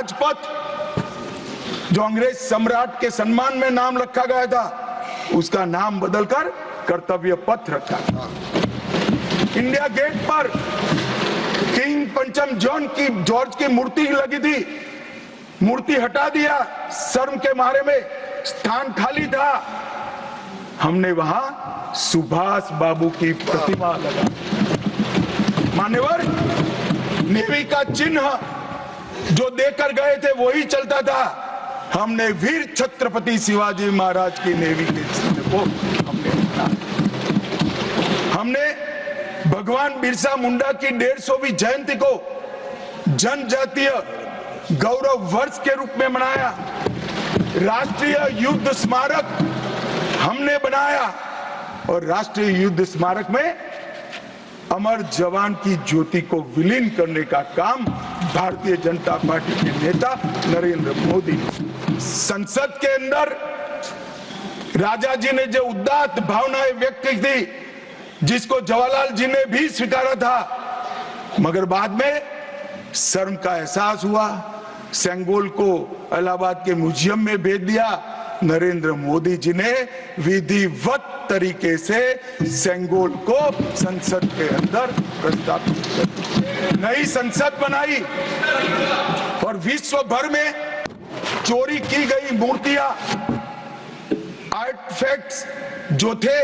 राजपथ जो अंग्रेज सम्राट के सम्मान में नाम रखा गया था, उसका नाम बदलकर कर्तव्य पथ रखा था। इंडिया गेट पर किंग पंचम जॉर्ज की मूर्ति लगी थी, मूर्ति हटा दिया, शर्म के मारे में स्थान खाली था, हमने वहां सुभाष बाबू की प्रतिमा लगा। मान्यवर, नेवी का चिन्ह जो देकर गए थे वही चलता था। हमने वीर छत्रपति शिवाजी महाराज की नेवी के चिन्ह को हमने भगवान बिरसा मुंडा की 150वीं जयंती को जनजातीय गौरव वर्ष के रूप में मनाया। राष्ट्रीय युद्ध स्मारक हमने बनाया और राष्ट्रीय युद्ध स्मारक में अमर जवान की ज्योति को विलीन करने का काम भारतीय जनता पार्टी के नेता नरेंद्र मोदी। संसद के अंदर राजा जी ने जो उदात्त भावनाएं व्यक्त की थी, जिसको जवाहरलाल जी ने भी स्वीकारा था, मगर बाद में शर्म का एहसास हुआ, सेंगोल को इलाहाबाद के म्यूजियम में भेज दिया। नरेंद्र मोदी जी ने विधिवत तरीके से सेंगोल को संसद के अंदर प्रस्तावित कर नई संसद बनाई और विश्व भर में चोरी की गई मूर्तियां, आर्टिफैक्ट्स जो थे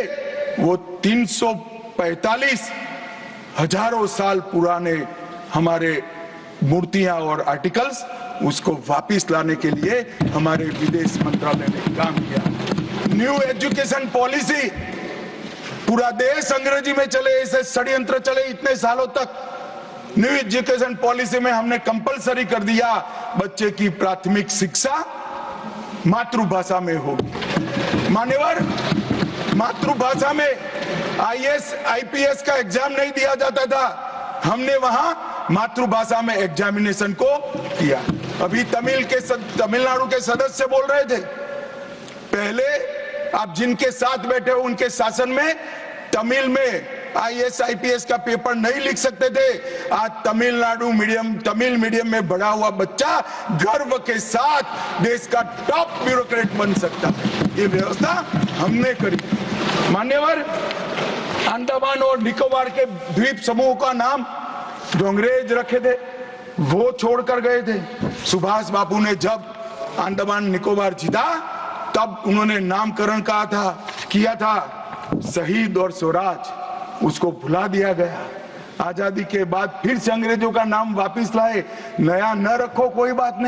वो 345 हजारों साल पुराने हमारे मूर्तियां और आर्टिकल्स, उसको वापस लाने के लिए हमारे विदेश मंत्रालय ने काम किया। न्यू एजुकेशन पॉलिसी, पूरा देश अंग्रेजी में चले, ऐसे षड्यंत्र चले इतने सालों तक। न्यू एजुकेशन पॉलिसी में हमने कंपलसरी कर दिया, बच्चे की प्राथमिक शिक्षा मातृभाषा में होगी। मान्यवर, मातृभाषा में आईएएस आईपीएस का एग्जाम नहीं दिया जाता था, हमने वहां मातृभाषा में एग्जामिनेशन को किया। अभी तमिलनाडु के सदस्य बोल रहे थे, पहले आप जिनके साथ बैठे हो उनके शासन में तमिल में आईएएस आईपीएस का पेपर नहीं लिख सकते थे। आज तमिल मीडियम में बड़ा हुआ बच्चा गर्व के साथ देश का टॉप ब्यूरोक्रेट बन सकता है। ये व्यवस्था हमने करी। मान्यवर, अंडमान और निकोबार के द्वीप समूह का नाम जो अंग्रेज रखे थे वो छोड़कर गए थे। सुभाष बाबू ने जब अंडमान निकोबार जीता तब उन्होंने नामकरण किया था शहीद और स्वराज, उसको भुला दिया गया। आजादी के बाद फिर से अंग्रेजों का नाम वापस लाए, नया न रखो कोई बात नहीं।